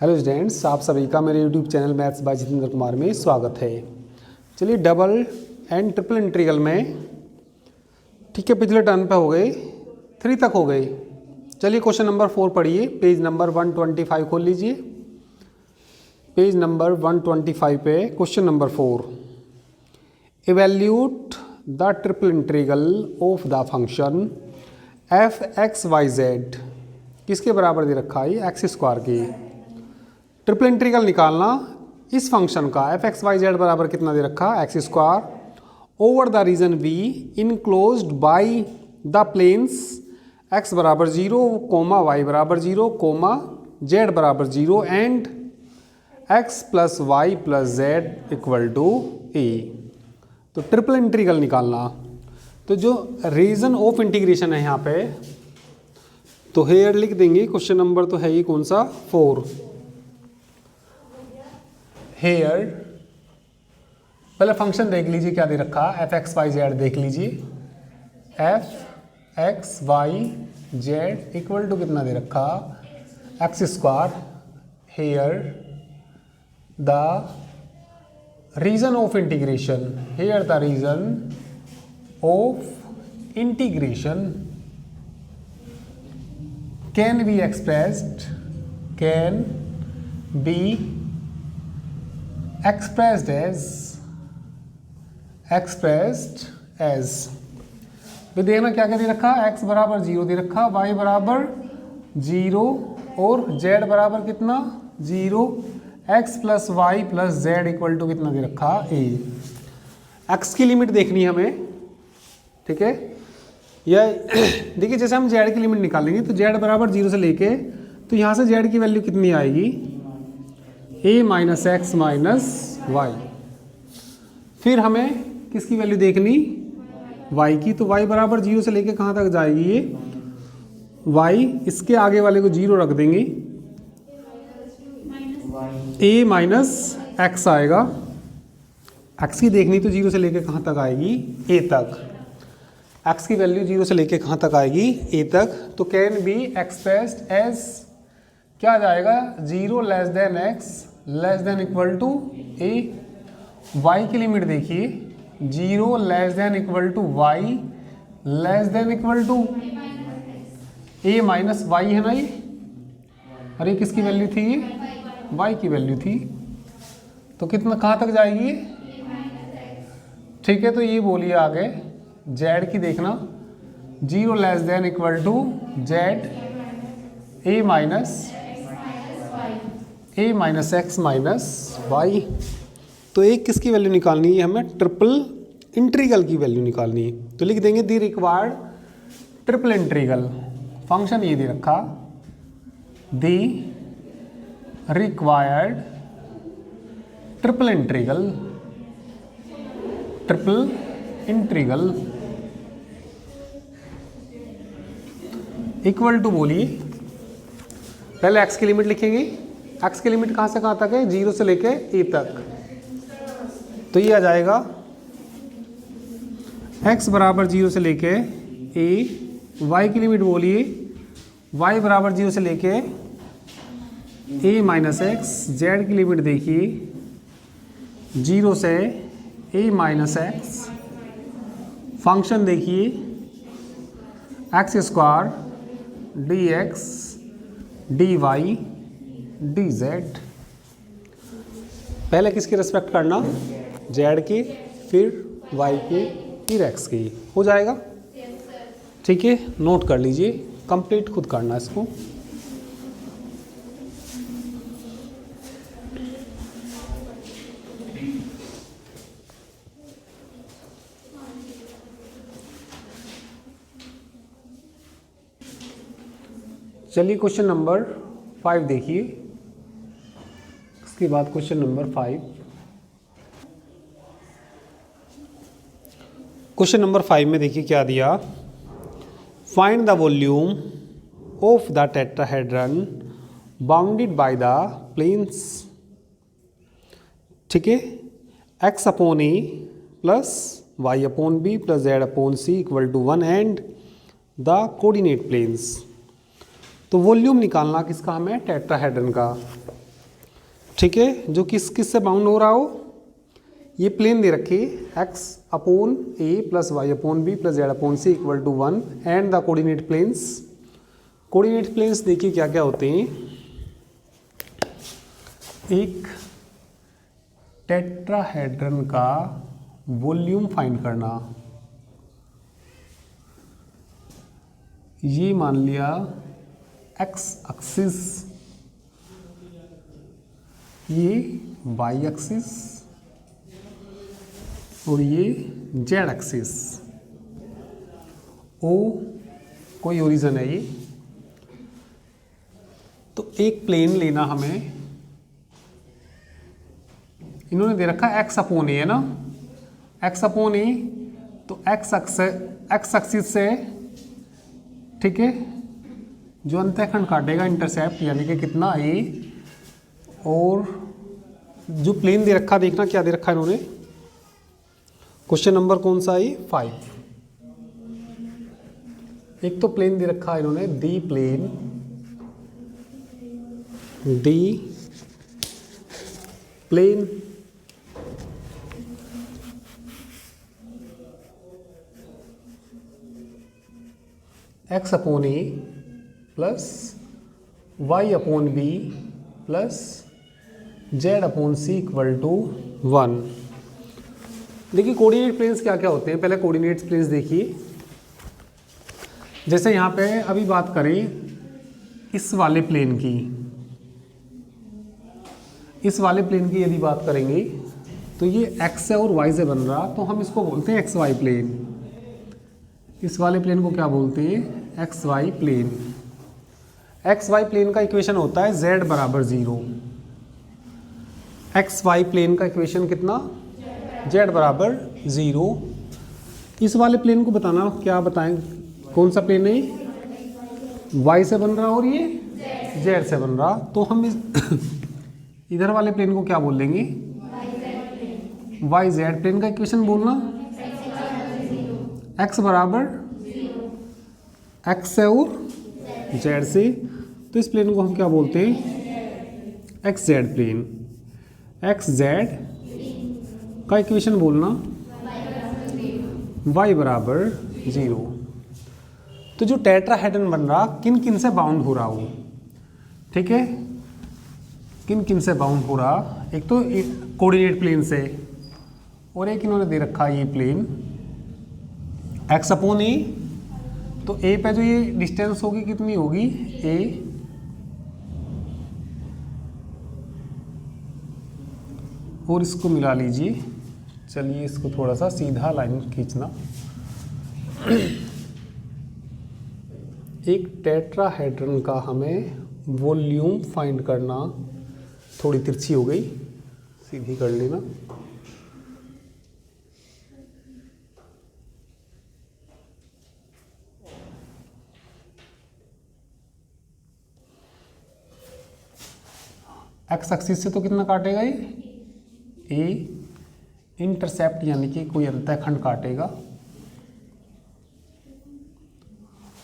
Hello students, आप सभी का मेरे YouTube channel maths by Jitendra Kumar में स्वागत है। चलिए डबल एंड ट्रिपल इंटीग्रल में, ठीक है, पिछले टर्न पे हो गए, 3 तक हो गए। चलिए क्वेश्चन नंबर 4 पढ़िए, पेज नंबर 125 खोल लीजिए। पेज नंबर 125 पे question number 4, evaluate the triple integral of the function f x Y z. किसके बराबर दे रखा है? एक्स स्क्वायर की। ट्रिपल इंटीग्रल निकालना इस फंक्शन का एफ एक्स वाई जेड बराबर कितना दे रखा? X square over the region v enclosed by the planes x बराबर 0, वाई बराबर 0, जेड बराबर 0 and x plus Y plus Z equal to a. तो ट्रिपल इंटीग्रल निकालना, तो जो रीजन ऑफ इंटीग्रेशन है यहाँ पे, तो हेयर लिख देंगे। क्वेश्चन नंबर तो है ही कौन सा? 4। हेयर पहले फंक्शन देख लीजिए क्या दे रखा, एफ एक्स वाई जेड देख लीजिए। F x Y Z equal to कितना दे रखा? X square. Here the region of integration, here the region of integration can be expressed, can be expressed as भी देखना क्या क्या दे रखा, x बराबर 0 दे रखा, y बराबर 0 और z बराबर कितना? 0, x plus Y plus Z equal to कितना दे रखा? a। x की लिमिट देखनी है हमें, ठीक है। यह देखिए जैसे हम z की लिमिट निकालेंगे तो z बराबर 0 से लेके, तो यहाँ से z की वैल्यू कितनी आएगी? a minus X minus Y. फिर हमें किसकी वैल्यू देखनी? y की। तो y बराबर 0 से लेके कहाँ तक जाएगी ये? y इसके आगे वाले को 0 रख देंगे, a माइनस एक्स आएगा। x की देखनी तो 0 से लेके कहाँ तक आएगी? a तक। x की वैल्यू 0 से लेके कहाँ तक आएगी? a तक। तो कैन बी एक्सप्रेस्ड एज क्या आ जाएगा? 0 less than X less than equal to A. Y की लिमिट देखिए, 0 less than equal to Y less than equal to A minus Y है ना ये। अरे किसकी वैल्यू थी ये? वाई की वैल्यू थी। तो कितना कहाँ तक जाएगी ये? ठीक है, तो ये बोलिए आगे जेड की देखना, 0 less than equal to Z A minus X minus Y. तो एक किसकी वैल्यू निकालनी है हमें? ट्रिपल इंटीग्रल की वैल्यू निकालनी है। तो लिख देंगे the required triple integral. Function ये दे रखा, the required triple integral equal to, बोलिए पहले x की लिमिट लिखेंगे। x की लिमिट कहाँ से कहाँ तक है? 0 से लेके a तक। तो ये आ जाएगा x बराबर 0 से लेके a। y की लिमिट बोलिए, y बराबर 0 से लेके a माइनस एक्स। z की लिमिट देखिए 0 से a माइनस एक्स। फंक्शन देखिए X square D x D Y D Z. पहले किसकी रिस्पेक्ट करना? जेड की, फिर वाई की, फिर एक्स की। हो जाएगा, ठीक है। नोट कर लीजिए, कंप्लीट खुद करना इसको। चलिए क्वेश्चन नंबर 5 देखिए, इसके बाद क्वेश्चन नंबर 5। क्वेश्चन नंबर 5 में देखिए क्या दिया, find the volume of the tetrahedron bounded by the planes, ठीक है, x upon a plus y upon b plus z upon c equal to 1 and the coordinate planes. तो volume निकालना किसका हमें? टेट्राहेड्रन का। ठीक है, जो किस से बाउंड हो रहा हो, ये प्लेन दे रखे x upon a plus y upon b plus z upon c equal to 1 and the coordinate planes. Coordinate planes देखिए क्या क्या होते हैं। एक टेट्राहेड्रन का वॉल्यूम फाइंड करना, ये मान लिया x एक्सिस, ये y एक्सिस और ये z एक्सिस। ओ कोई ओरिजिन है ये। तो एक प्लेन लेना हमें, इन्होंने दे रखा x अपॉन ए है ना, x अपॉन ए, तो x एक्सिस से, ठीक है, जो अंतःखंड काटेगा इंटरसेप्ट यानी कि कितना ए, और जो प्लेन दे रखा, देखना क्या दे रखा इन्होंने, क्वेश्चन नंबर कौन सा है 5। एक तो प्लेन दे रखा इन्होंने the plane, the plane x upon a plus y upon b plus z upon c equal to 1। देखिए कोऑर्डिनेट प्लेन्स क्या क्या होते हैं, पहले कोऑर्डिनेट प्लेन्स देखिए। जैसे यहाँ पे अभी बात करें इस वाले प्लेन की, इस वाले प्लेन की यदि बात करेंगे तो ये x से और y से बन रहा, तो हम इसको बोलते हैं xy प्लेन। इस वाले प्लेन को क्या बोलते हैं, xy प्लेन। xy प्लेन का इक्वेशन होता है z बराबर 0। xy प्लेन का इक्वेशन कितना, z बराबर 0। इस वाले प्लेन को बताना, क्या बताएं, कौन सा प्लेन है, y से बन रहा और ये z से बन रहा, तो हम इस इधर वाले प्लेन को क्या बोल देंगे, yz प्लेन का इक्वेशन बोलना, x बराबर x से और z से, तो इस प्लेन को हम क्या बोलते हैं, xz प्लेन। xz का इक्वेशन बोलना y बराबर 0। तो जो टेट्राहेड्रन बन रहा किन किन से बाउंड हो रहा हो, ठीक है, किन किन से बाउंड हो रहा, एक तो कोऑर्डिनेट प्लेन से, और एक इन्होंने दे रखा ये प्लेन x अपॉन ए, तो a पे जो ये डिस्टेंस होगी कितनी होगी a, और इसको मिला लीजिए। चलिए इसको थोड़ा सा सीधा लाइन खींचना। एक टेट्राहेड्रन का हमें वॉल्यूम फाइंड करना, थोड़ी तिरछी हो गई, सीधी कर लेना। एक्स एक्सिस से तो कितना काटेगा ये, ए, इंटरसेप्ट यानी कि कोई अंतःखंड काटेगा।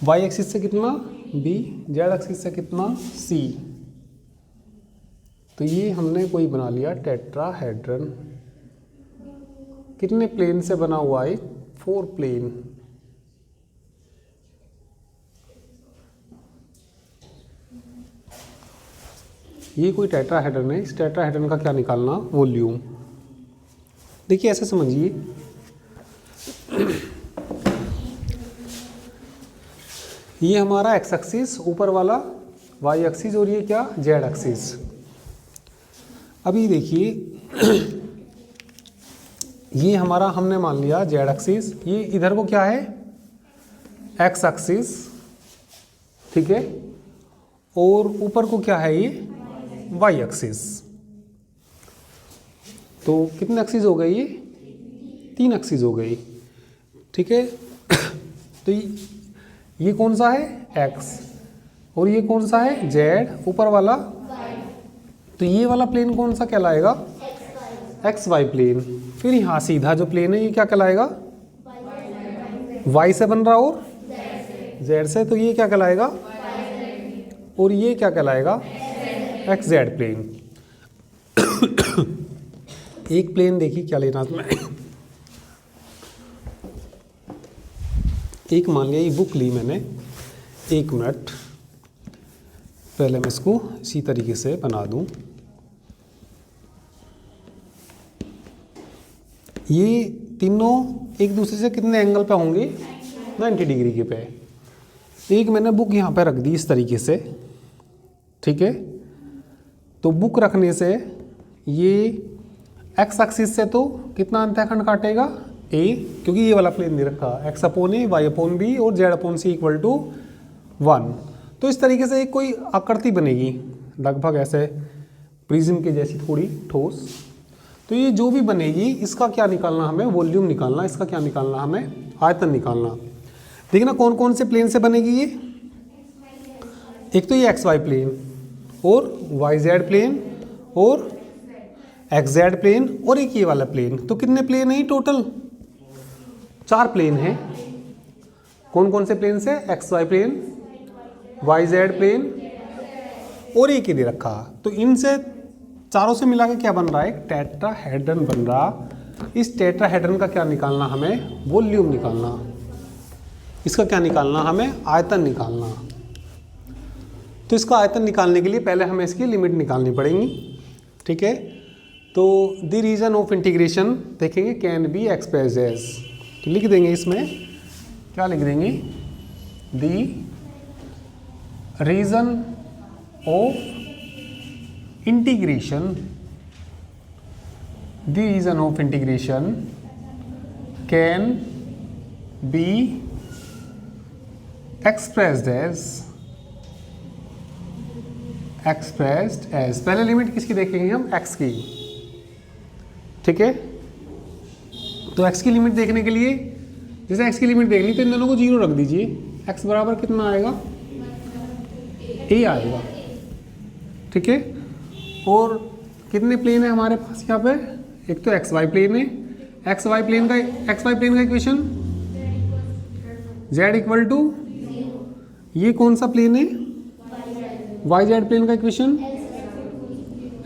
वाई एक्सिस से कितना, बी, जेड एक्सिस से कितना, सी। तो ये हमने कोई बना लिया टेट्राहेड्रन। कितने प्लेन से बना हुआ है, 4 प्लेन। ये कोई टेट्राहेड्रन है, इस टेट्राहेड्रन का क्या निकालना, वॉल्यूम। देखिए ऐसे समझिए, ये हमारा एक्स एक्सिस, ऊपर वाला वाई एक्सिस, और ये क्या, जेड एक्सिस। अभी देखिए ये हमारा हमने मान लिया जेड एक्सिस, ये इधर को क्या है, एक्स एक्सिस, ठीक है, और ऊपर को क्या है, ये वाई एक्सिस। तो कितने एक्सिस हो गए, ये 3 एक्सिस हो गई, ठीक है। तो ये कौन सा है, एक्स, और ये कौन सा है, जेड, ऊपर वाला, तो ये वाला प्लेन कौन सा कहलाएगा, एक्स वाई प्लेन। फिर यहाँ सीधा जो प्लेन है ये क्या कहलाएगा, वाई से बन रहा और जेड से, तो ये क्या कहलाएगा, और ये क्या कहलाएगा, एक्स जेड प्लेन। एक प्लेन देखिए क्या लेना था मैं। एक मान लिया ये बुक ली मैंने, 1 मिनट पहले मैं इसको इसी तरीके से बना दूं। ये तीनों एक दूसरे से कितने एंगल पे होंगे, 90 डिग्री के पे। एक मैंने बुक यहाँ पे रख दी इस तरीके से, ठीक है। तो बुक रखने से ये एक्स एक्सिस से तो कितना अंतःखंड काटेगा, ए, क्योंकि ये वाला प्लेन दे रखा, x upon a, y upon b और z upon c equal to 1। तो इस तरीके से एक कोई आकृति बनेगी लगभग ऐसे प्रिज्म के जैसी, थोड़ी ठोस। तो ये जो भी बनेगी इसका क्या निकालना हमें, वॉल्यूम निकालना। इसका क्या निकालना हमें, आयतन निकालना। देखना कौन कौन से प्लेन से बनेगी ये। एक तो ये एक्स वाई प्लेन और वाई जेड प्लेन और एक्स जेड प्लेन और एक ये वाला प्लेन। तो कितने प्लेन है टोटल, 4 प्लेन हैं। कौन कौन से प्लेन से, x y plane, y z plane और एक ही दे रखा। तो इनसे चारों से मिला के क्या बन रहा है, एक टेट्राहेड्रन बन रहा। इस टेट्राहेड्रन का क्या निकालना हमें, वॉल्यूम निकालना। इसका क्या निकालना हमें, आयतन निकालना। तो इसका आयतन निकालने के लिए पहले हमें इसकी लिमिट निकालनी पड़ेगी, ठीक है। तो द रीजन ऑफ इंटीग्रेशन देखेंगे कैन बी एक्सप्रेस्ड एज, तो लिख देंगे इसमें, क्या लिख देंगे, the region of integration, the reason of integration can be expressed as पहले लिमिट किसकी देखेंगे हम, x की, ठीक है। तो x की लिमिट देखने के लिए, जैसे x की लिमिट देखनी तो इन दोनों को 0 रख दीजिए। x बराबर कितना आएगा, a आएगा, ठीक है। और कितने प्लेन है हमारे पास यहाँ पे, एक तो एक्स वाई प्लेन है। एक्स वाई प्लेन का इक्वेशन z इक्वल टू, ये कौन सा प्लेन है, वाई जेड प्लेन का इक्वेशन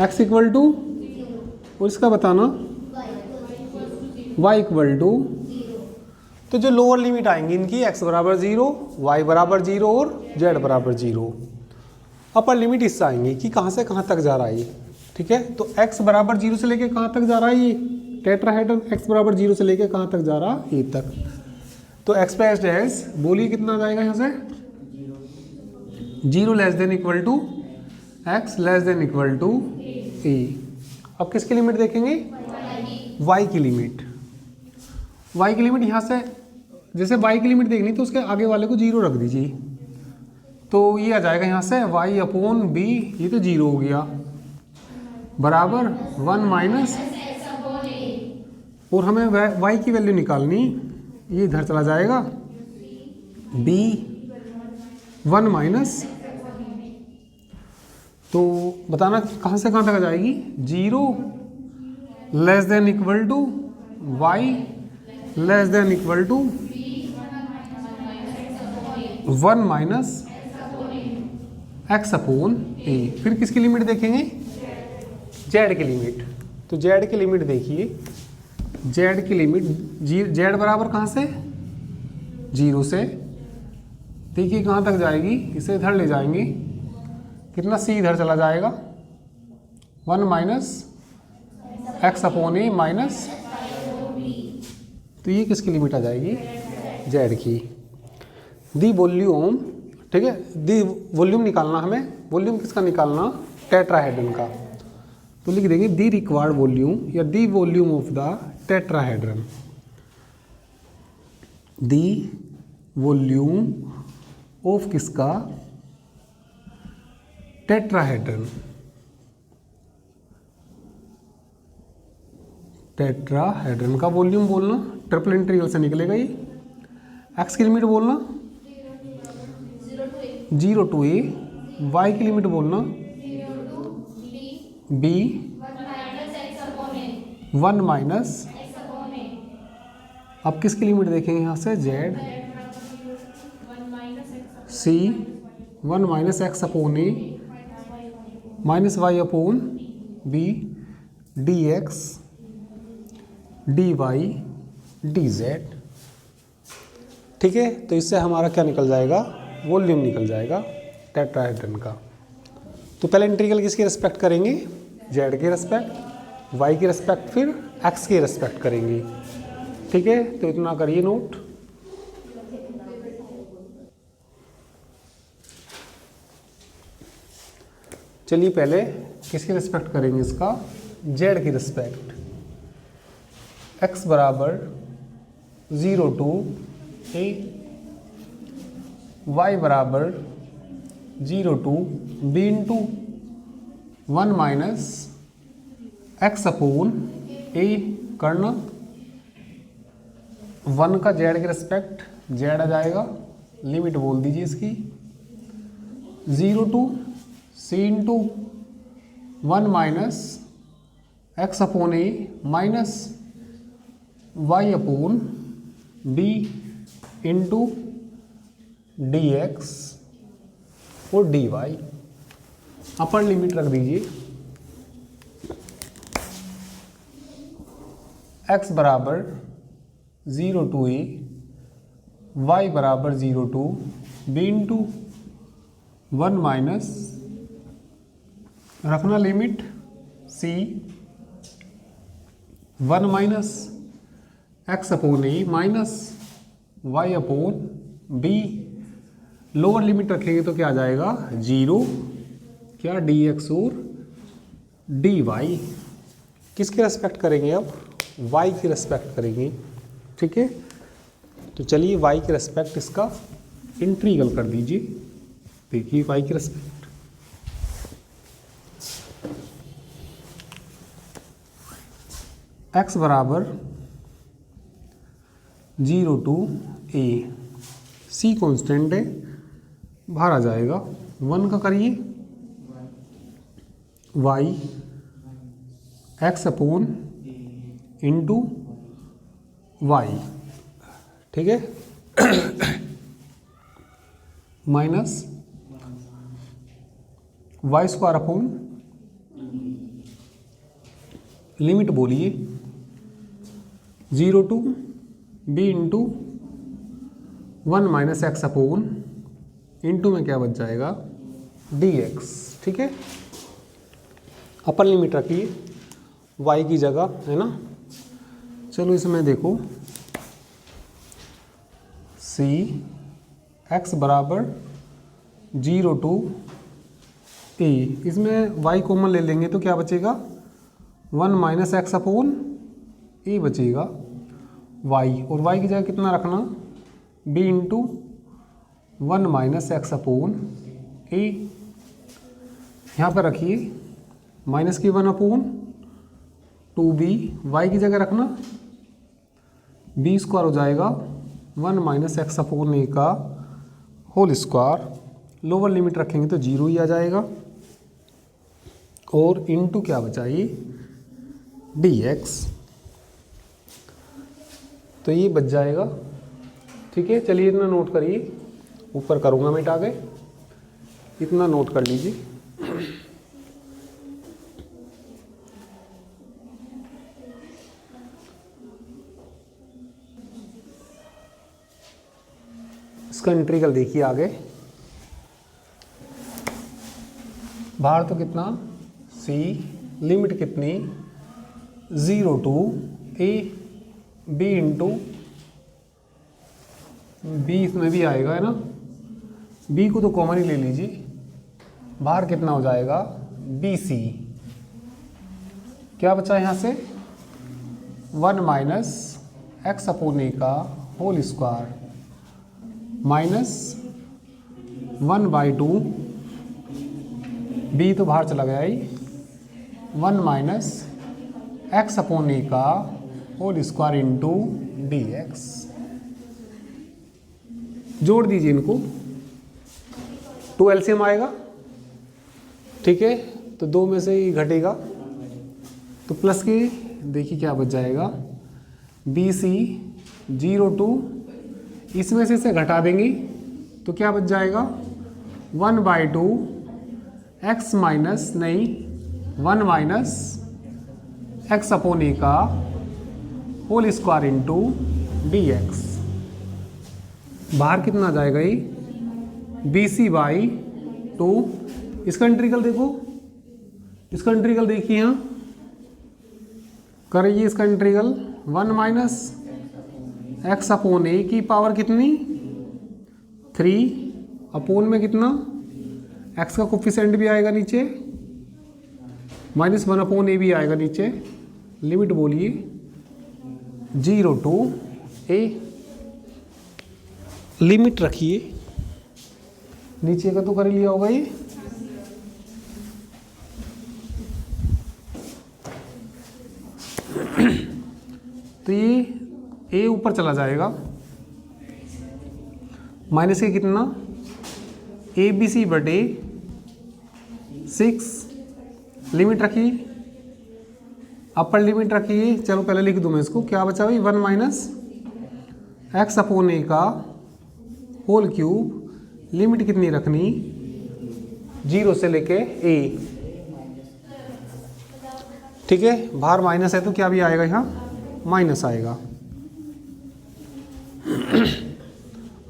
x इक्वल टू, और इसका बताना y इक्वल टू। तो जो लोअर लिमिट आएंगी इनकी, x बराबर 0, y बराबर 0 और z बराबर 0। अपर लिमिट इससे आएंगी कि कहाँ से कहाँ तक जा रहा है ये, ठीक है। तो x बराबर 0 से लेके कहाँ तक जा रहा है ये टेट्राहेड्रन, x बराबर 0 से लेके कहाँ तक जा रहा है, ए तक। तो एक्सप्रेस्ड एज, बोलिए कितना जाएगा यहाँ से, 0 less than equal to x less than equal to a। अब किसकी लिमिट देखेंगे, y की लिमिट। y की लिमिट यहाँ से, जैसे y की लिमिट देखनी तो उसके आगे वाले को 0 रख दीजिए। तो ये आ जाएगा यहाँ से y अपॉन बी, ये तो 0 हो गया, बराबर 1 माइनस, और हमें y की वैल्यू निकालनी, ये इधर चला जाएगा b 1 माइनस। तो बताना कहाँ से कहाँ तक आ जाएगी, 0 less than equal to y less than equal to 1 minus x upon a। फिर किसकी लिमिट देखेंगे, z की लिमिट। तो z की लिमिट देखिए, z की लिमिट, z बराबर कहाँ से, 0 से, देखिए कहाँ तक जाएगी, इसे इधर ले जाएंगे, कितना c इधर चला जाएगा, 1 minus x upon a minus, तो ये किसकी लिमिट आ जाएगी, z की। दी वॉल्यूम, ठीक है, दी वॉल्यूम निकालना हमें, वॉल्यूम किसका निकालना, टेट्राहेड्रन का। तो लिख देंगे दी रिक्वायर्ड वॉल्यूम या the volume of the tetrahedron, the volume of किसका, टेट्राहेड्रन। टेट्राहेड्रन का वॉल्यूम बोलना, ट्रिपल इंटीग्रल से निकलेगा ये। एक्स की लिमिट बोलना 0 टू a, y की लिमिट बोलना b 1 माइनस, अब किसकी लिमिट देखेंगे यहाँ से, z c 1 minus x upon a minus y upon b dx dy dz। ठीक है, तो इससे हमारा क्या निकल जाएगा, वॉल्यूम निकल जाएगा टेट्राहेड्रन का। तो पहले इंटीग्रल किसकी रिस्पेक्ट करेंगे, z के रिस्पेक्ट, y की रिस्पेक्ट, फिर x की रिस्पेक्ट करेंगे। ठीक है, तो इतना करिए नोट। चलिए पहले किसकी रिस्पेक्ट करेंगे, इसका z की रिस्पेक्ट। x बराबर 0 to a, y बराबर 0 to b into 1 minus x upon a करना। 1 का z के रिस्पेक्ट z आ जाएगा, लिमिट बोल दीजिए इसकी 0 to c into 1 minus x upon a minus y upon b into d x और डी वाई। अपर लिमिट रख दीजिए, x बराबर 0 to a, y बराबर 0 to b इंटू 1 माइनस रखना limit c 1 minus x upon a minus y upon b। Lower limit रखेंगे तो क्या आ जाएगा 0, क्या dx और dy। किसकी रेस्पेक्ट करेंगे, अब y की रेस्पेक्ट करेंगे। ठीक है, तो चलिए y की रेस्पेक्ट इसका इंटीग्रल कर दीजिए। देखिए y की रेस्पेक्ट x बराबर 0 to a, c कांस्टेंट है, बाहर आ जाएगा। 1 का करिए y x upon into y। ठीक है, minus y square upon limit बोलिए 0 to b into 1 minus x upon into में क्या बच जाएगा dx। ठीक है, अपर लिमिट रखिए y की जगह, है ना। चलो इसमें देखो c x बराबर 0 to a, इसमें y कॉमन ले लेंगे तो क्या बचेगा 1 माइनस एक्स अपॉन ए बचेगा y, और y की जगह कितना रखना b into 1 minus x upon a. यहाँ पर रखिए माइनस की 1 अपॉन 2b, y की जगह रखना b स्क्वायर हो जाएगा 1 माइनस एक्स अपॉन ए का होल स्क्वायर। लोअर लिमिट रखेंगे तो 0 ही आ जाएगा, और इंटू क्या बचाइए dx, तो ये बच जाएगा। ठीक है, चलिए इतना नोट करिए, ऊपर करूँगा मिटा के, इतना नोट कर लीजिए। इसका इंटीग्रल देखिए आगे, बाहर तो कितना c, लिमिट कितनी 0 to a, b into b इसमें भी आएगा, है ना। b को तो कॉमन ही ले लीजिए, बाहर कितना हो जाएगा bc। क्या बचा यहाँ से 1 माइनस एक्स अपॉन ए का होल स्क्वायर माइनस 1/2, b तो बाहर चला गया ही, 1 माइनस एक्स अपॉन ए का होल स्क्वायर इंटू dx। जोड़ दीजिए इनको, 2 एलसीएम आएगा। ठीक है, तो 2 में से ही घटेगा तो प्लस के देखिए क्या बच जाएगा BC 0 to, इसमें से इसे घटा देंगे तो क्या बच जाएगा 1/2 x माइनस नहीं 1 माइनस एक्स अपॉन ए का whole square into d x. बाहर कितना आ जाएगा ये बी सी बाई 2। इसका इंटीग्रल देखो, इसका इंटीग्रल देखिए यहाँ करिए, इसका इंटीग्रल 1 माइनस एक्स अपॉन ए की पावर कितनी 3 अपॉन में कितना एक्स का कोफिशिएंट भी आएगा नीचे, -1 अपॉन ए भी आएगा नीचे। लिमिट बोलिए 0 टू ए, लिमिट रखिए, नीचे का तो कर ही लिया होगा ये। तो ये ए ऊपर चला जाएगा, माइनस के कितना ए बी सी बटे 6, लिमिट रखिए, अपर लिमिट रखिए। चलो पहले लिख दूं मैं इसको, क्या बचा भाई 1 माइनस एक्स अपॉन ए का होल क्यूब, लिमिट कितनी रखनी 0 से लेके ए, ठीक है। बाहर माइनस है तो क्या भी आएगा यहाँ माइनस आएगा।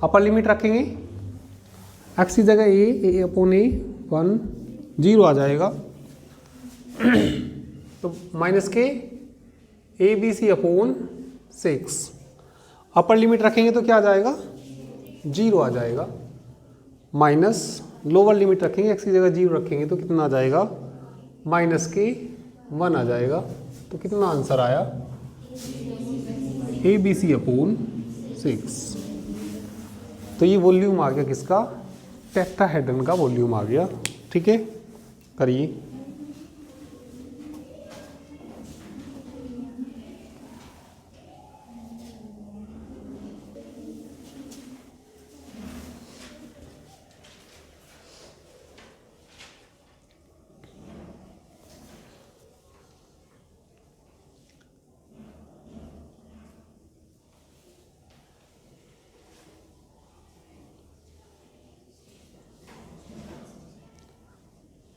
अपर लिमिट रखेंगे, एक्स की जगह ए अपॉन ए 1 0 आ जाएगा, तो माइनस के a b c upon 6। Upper limit रखेंगे तो क्या आ जाएगा 0 आ जाएगा, माइनस लोअर लिमिट रखेंगे, एक्स की जगह 0 रखेंगे तो कितना आ जाएगा माइनस के 1 आ जाएगा। तो कितना आंसर आया ए बी सी अपॉन 6। तो ये वॉल्यूम आ गया किसका, टेट्राहेड्रन का वॉल्यूम आ गया, ठीक है। करिए,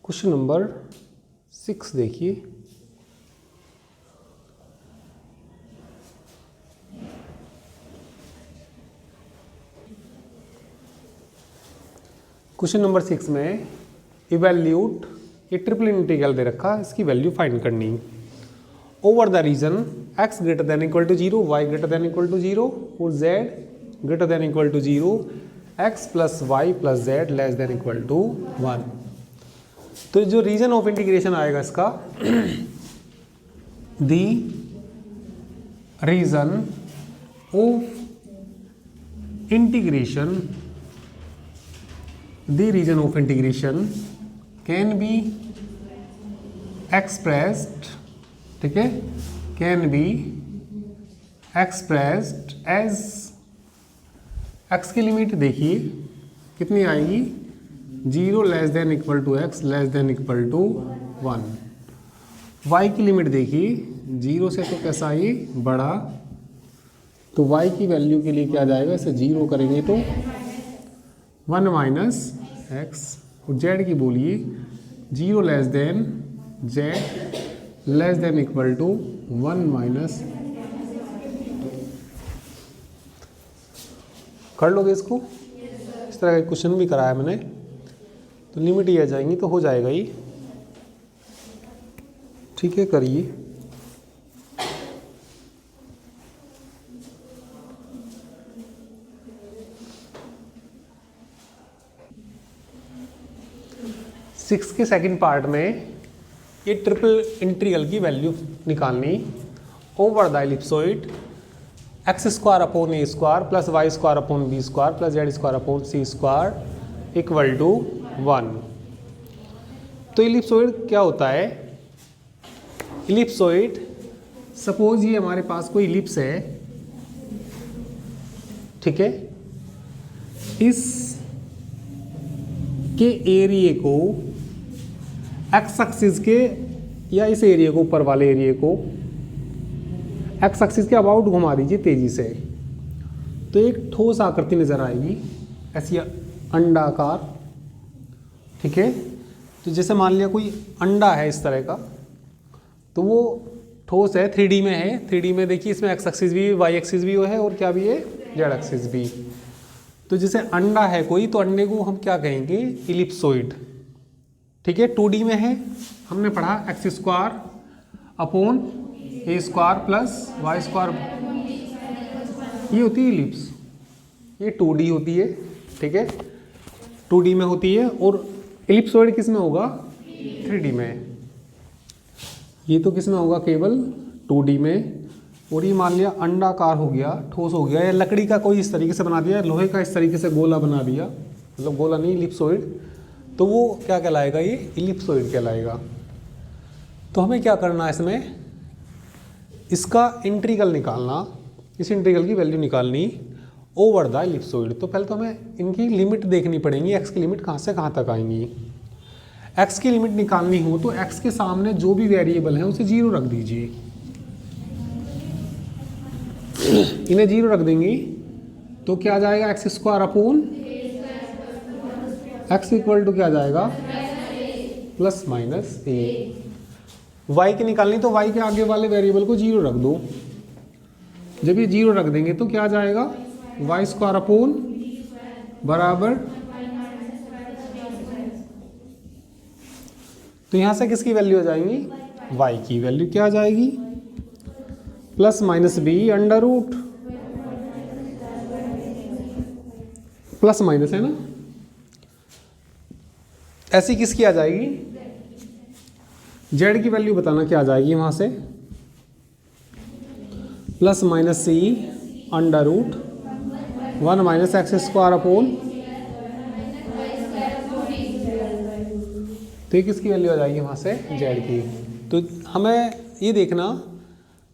क्वेश्चन नंबर 6 देखिए। क्वेश्चन नंबर 6 में इवैल्यूट ये ट्रिपल इंटीग्रल दे रखा, इसकी वैल्यू फाइंड करनी। Over the region x greater than equal to 0, y greater than equal to 0 और z greater than equal to 0, x plus Y plus z less than equal to 1। तो जो region of integration आएगा इसका, the region of integration, the region of integration can be expressed, ठीक है, can be expressed as, x की limit देखिए कितनी आएगी 0 less than equal to x less than equal to 1। Y की लिमिट देखिए 0 से तो कैसा ये बड़ा, तो y की वैल्यू के लिए क्या आ जाएगा, इसे 0 करेंगे तो 1 माइनस एक्स, और z की बोलिए 0 less than z less than equal to 1 minus. कर लोगे इसको, इस तरह का क्वेश्चन भी कराया मैंने, तो लिमिट ही आ जाएंगी तो हो जाएगा ये, ठीक है। करिए, सिक्स के सेकंड पार्ट में ये ट्रिपल इंटीग्रल की वैल्यू निकालनी। Over the ellipsoid x square upon a square plus y square upon b square plus z square upon c square equal to 1। तो इलिप्सॉइड क्या होता है, इलिप्सॉइड सपोज ये हमारे पास कोई इलिप्स है, ठीक है, इस के एरिया को एक्स एक्सिस के या इस एरिया को ऊपर वाले एरिया को एक्स एक्सिस के अबाउट घुमा दीजिए तेजी से, तो एक ठोस आकृति नजर आएगी ऐसी अंडाकार, ठीक है। तो जैसे मान लिया कोई अंडा है इस तरह का, तो वो ठोस है, 3D में है। 3D में देखिए इसमें एक्स एक्सिस भी, वाई एक्सिस भी है और क्या भी है, जेड एक्सिस भी। तो जैसे अंडा है कोई, तो अंडे को हम क्या कहेंगे, इलिप्सोइड। ठीक है, 2D में है, हमने पढ़ा x square upon a square plus y square, ये होती है इलिप्स, ये 2D होती है। ठीक है, 2D में होती है। और इलिप्सोइड किस में होगा, 3D में। ये तो किस में होगा, केवल 2D में। और ये मान लिया अंडाकार हो गया, ठोस हो गया, या लकड़ी का कोई इस तरीके से बना दिया, लोहे का इस तरीके से गोला बना दिया, मतलब गोला नहीं, इलिप्सोइड, तो वो क्या कहलाएगा, ये इलिप्सोइड कहलाएगा। तो हमें क्या करना है इसमें, इसका इंटीग्रल निकालना, इस इंटीग्रल की वैल्यू निकालनी ओवर द इलिप्सोइड। तो पहले तो हमें इनकी लिमिट देखनी पड़ेगी, एक्स की लिमिट कहाँ से कहाँ तक आएंगी। एक्स की लिमिट निकालनी हो तो एक्स के सामने जो भी वेरिएबल है उसे 0 रख दीजिए, इन्हें 0 रख देंगे तो क्या आ जाएगा, x square upon x equal to क्या आ जाएगा, प्लस माइनस ए। वाई की निकालनी तो वाई के आगे वाले वेरिएबल को 0 रख दो। जब ये 0 रख देंगे तो क्या आ जाएगा, वाई स्क्वायर अपॉन बराबर, तो यहां से किसकी वैल्यू आ जाएंगी, वाई की वैल्यू क्या आ जाएगी, plus minus b under root, plus minus है ना, ऐसी किसकी आ जाएगी, जेड की वैल्यू बताना क्या आ जाएगी वहां से, plus minus c under root 1 minus x square upon, तो ये किसकी वैल्यू आ जाएगी वहाँ से, जेड की। तो हमें ये देखना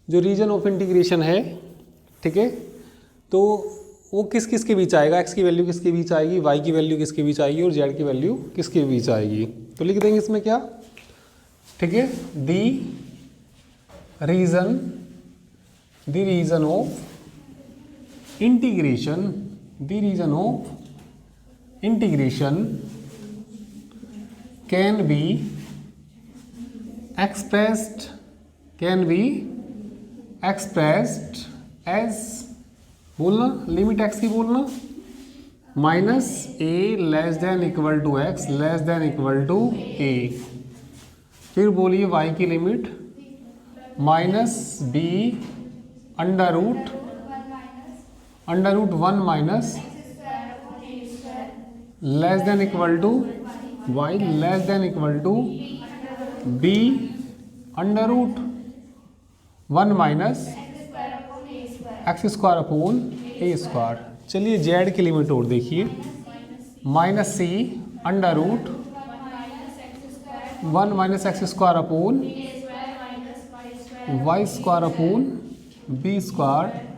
जो रीजन ऑफ इंटीग्रेशन है, ठीक है, तो वो किस किस के बीच आएगा, एक्स की वैल्यू किसके बीच आएगी, वाई की वैल्यू किसके बीच आएगी और जेड की वैल्यू किसके बीच आएगी। तो लिख देंगे इसमें क्या, ठीक है, the region of integration, can be expressed as, बोलना लिमिट एक्स की बोलना, minus a less than equal to x less than equal to a. फिर बोलिए वाई की limit minus b under root 1 minus less than equal to Y less than equal to b under root 1 minus x square upon a square. चलिए z की limit और देखिए, minus c under root 1 minus x square upon y square upon b square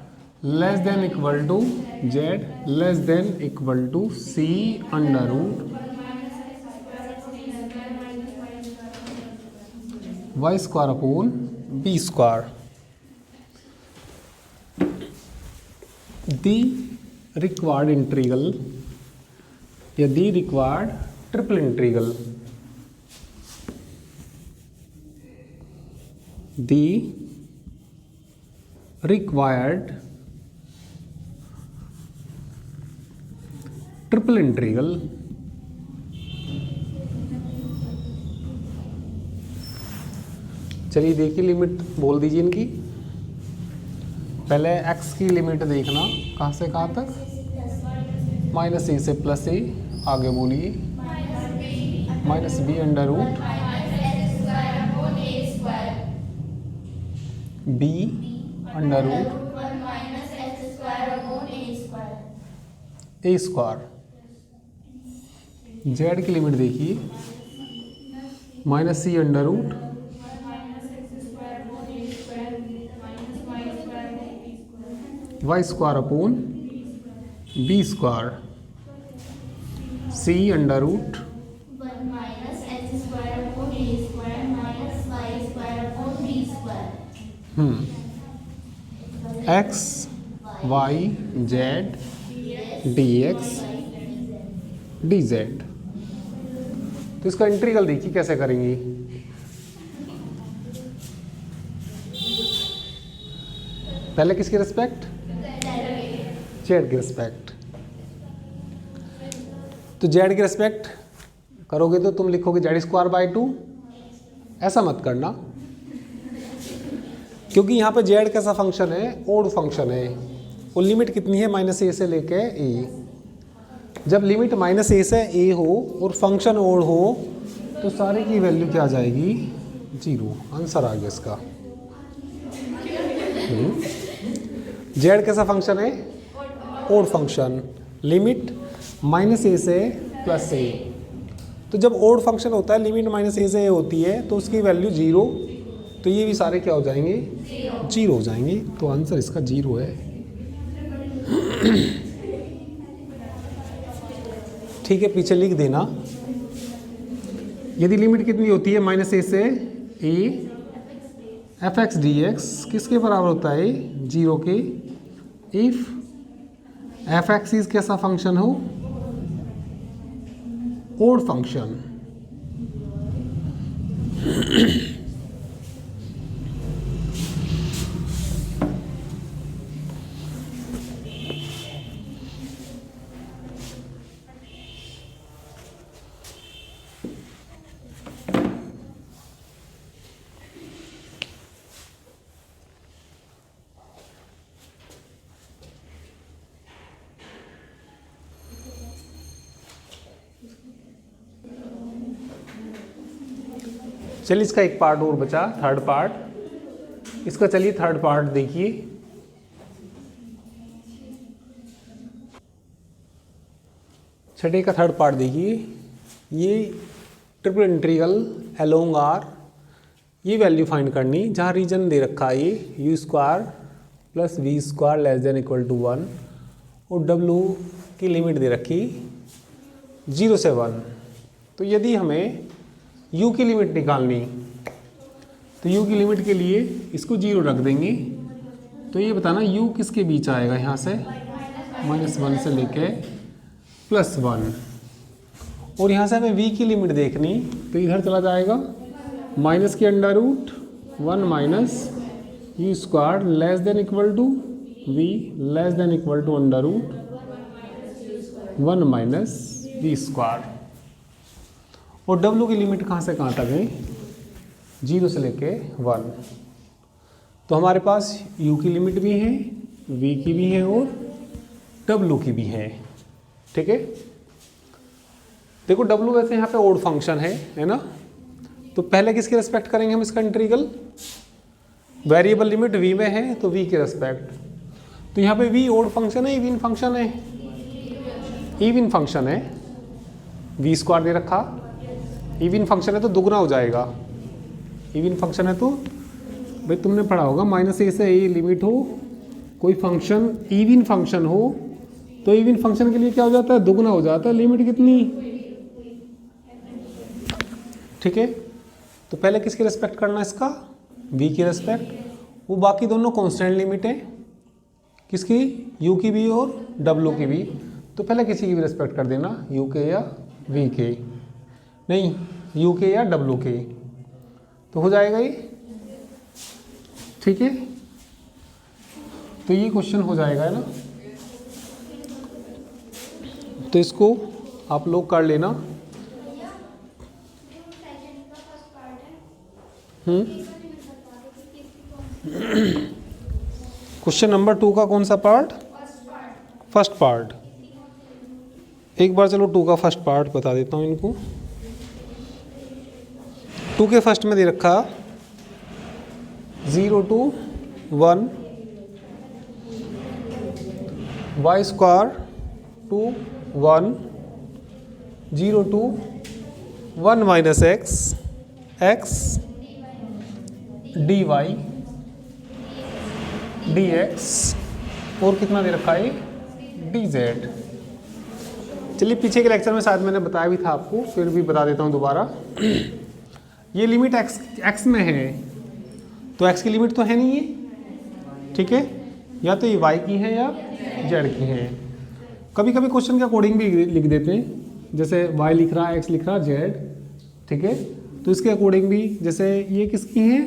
less than equal to z less than equal to c under root y square upon b square. The required integral या the required triple integral, the required triple integral चलिए देखिए limit बोल दीजिए इनकी। पहले x की limit देखना कहाँ से कहाँ तक, माइनस ए से प्लस ए, आगे बोलिए minus b under root b under root a square. Z की लिमिट देखिए minus c under root y square upon b square, c under root x Y z d x d z. तो इसका integral देखिए कैसे करेंगे। पहले किसकी respect? Z की रिस्पेक्ट। तो जेड की रिस्पेक्ट करोगे तो तुम लिखोगे z²/2। ऐसा मत करना, क्योंकि यहाँ पे जेड कैसा फंक्शन है? ओड फंक्शन है। और लिमिट कितनी है? -a से लेके a। जब लिमिट -a से a हो और फंक्शन ओड हो तो सारे की वैल्यू क्या आ जाएगी? 0। आंसर आ गया इसका। जेड कैसा फंक्शन है? Odd function. लिमिट -a से +a। तो जब ओड फंक्शन होता है, लिमिट -a से a होती है तो उसकी वैल्यू 0। तो ये भी सारे क्या हो जाएंगे? 0 हो जाएंगे। तो आंसर इसका 0 है। ठीक है, पीछे लिख देना। यदि लिमिट कितनी होती है? -a से a, f(x) dx किसके बराबर होता है? 0 के। इफ f(x) इज कैसा फंक्शन हो? Odd function. चलिए इसका एक पार्ट और बचा, थर्ड पार्ट। इसका चलिए थर्ड पार्ट देखिए। छठे का थर्ड पार्ट देखिए। ये ट्रिपल इंटीग्रल अलोंग आर, ये वैल्यू फाइंड करनी जहाँ रीजन दे रखा है ये u² + v² < 1 और w की लिमिट दे रखी 0 से 1। तो यदि हमें u की लिमिट निकालनी तो u की लिमिट के लिए इसको 0 रख देंगे। तो ये बताना u किसके बीच आएगा? यहाँ से -1 से लेके +1। और यहाँ से हमें v की लिमिट देखनी तो इधर चला जाएगा माइनस के under root 1 minus u² < v under root 1 minus v²। और w की लिमिट कहाँ से कहाँ तक है? 0 से लेके 1। तो हमारे पास u की लिमिट भी है, v की भी है और w की भी है। ठीक है, देखो w वैसे यहाँ पे ओड फंक्शन है ना। तो पहले किसकी रिस्पेक्ट करेंगे हम? इसका इंटीग्रल। वेरिएबल लिमिट v में है तो v की रिस्पेक्ट। तो यहाँ पे v ओड फंक्शन है, इवन फंक्शन है? इवन फंक्शन है, v² दे रखा। इवन फंक्शन है तो दुगना हो जाएगा। इवन फंक्शन है तो भाई तुमने पढ़ा होगा -a से a लिमिट हो, कोई फंक्शन इवन फंक्शन हो तो इवन फंक्शन के लिए क्या हो जाता है? दुगना हो जाता है। लिमिट कितनी? ठीक है, तो पहले किसकी रिस्पेक्ट करना है? इसका v की रिस्पेक्ट। वो बाकी दोनों कांस्टेंट लिमिट है, किसकी? u की भी और w की भी। तो पहले किसी की भी रिस्पेक्ट कर देना, u के या v के, नहीं u के या w के, तो हो जाएगा ये। ठीक है, तो ये क्वेश्चन हो जाएगा है ना। तो इसको आप लोग कर लेना। क्वेश्चन नंबर 2 का कौन सा पार्ट? First part. एक बार चलो 2 का फर्स्ट पार्ट बता देता हूँ इनको। 2 के फर्स्ट में दे रखा 0 to 1 y² to 1 0 to 1 minus x dy dx और कितना दे रखा है? dz। चलिए पीछे के लेक्चर में शायद मैंने बताया भी था आपको, फिर भी बता देता हूँ दोबारा। ये लिमिट x में है तो x की लिमिट तो है नहीं है, ठीक है, या तो ये y की है या z की है। कभी कभी क्वेश्चन के अकॉर्डिंग भी लिख देते हैं, जैसे y लिख रहा है, x लिख रहा है, z, ठीक है, तो इसके अकॉर्डिंग भी, जैसे ये किसकी है?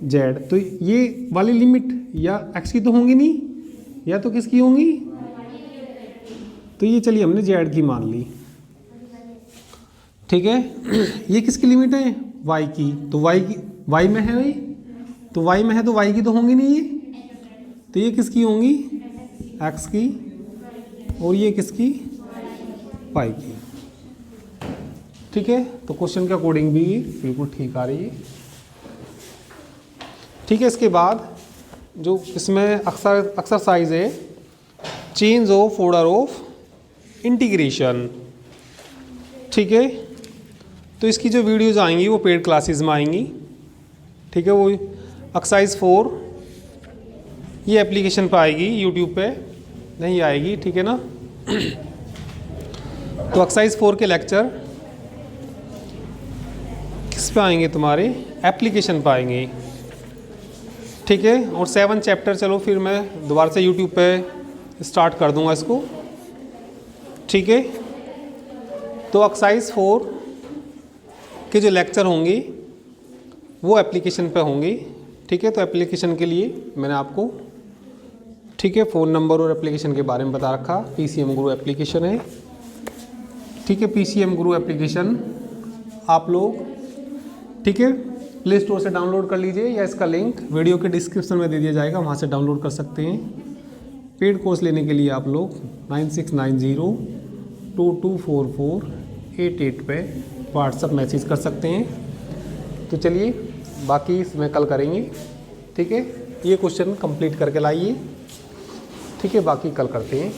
z, तो ये वाली लिमिट या एक्स की तो होंगी नहीं, या तो किसकी होंगी, तो ये चलिए हमने जेड की मान ली, ठीक है। ये किसकी लिमिट है, वाई की, तो वाई की, वाई में है भाई, तो वाई में है तो वाई की तो होंगी नहीं ये, तो ये किसकी होंगी, एक्स की, और ये किसकी, वाई की, ठीक है। तो क्वेश्चन के अकॉर्डिंग भी बिल्कुल ठीक आ रही है, ठीक है। इसके बाद जो इसमें एक्सरसाइज है, change of order of integration, ठीक है। तो इसकी जो वीडियोज़ आएंगी वो पेड क्लासेस में आएंगी, ठीक है। वो एक्सरसाइज 4 ये एप्लीकेशन पर आएगी, यूट्यूब पे नहीं आएगी, ठीक है ना। तो एक्सरसाइज 4 के लेक्चर किस पे आएंगे, तुम्हारे एप्लीकेशन पे आएंगे, ठीक है। और 7 चैप्टर, चलो फिर मैं दोबारा से यूट्यूब पे स्टार्ट कर दूंगा इसको, ठीक है। तो एक्सरसाइज 4 के जो लेक्चर होंगे वो एप्लीकेशन पे होंगे, ठीक है। तो एप्लीकेशन के लिए मैंने आपको, ठीक है, फ़ोन नंबर और एप्लीकेशन के बारे में बता रखा। PCM गुरु एप्लीकेशन है, ठीक है। PCM गुरु एप्लीकेशन आप लोग, ठीक है, प्ले स्टोर से डाउनलोड कर लीजिए, या इसका लिंक वीडियो के डिस्क्रिप्शन में दे दिया जाएगा, वहाँ से डाउनलोड कर सकते हैं। पेड कोर्स लेने के लिए आप लोग 9690224488 पे व्हाट्सअप मैसेज कर सकते हैं। तो चलिए बाकी इसमें कल करेंगे, ठीक है। ये क्वेश्चन कंप्लीट करके लाइए, ठीक है, बाकी कल करते हैं।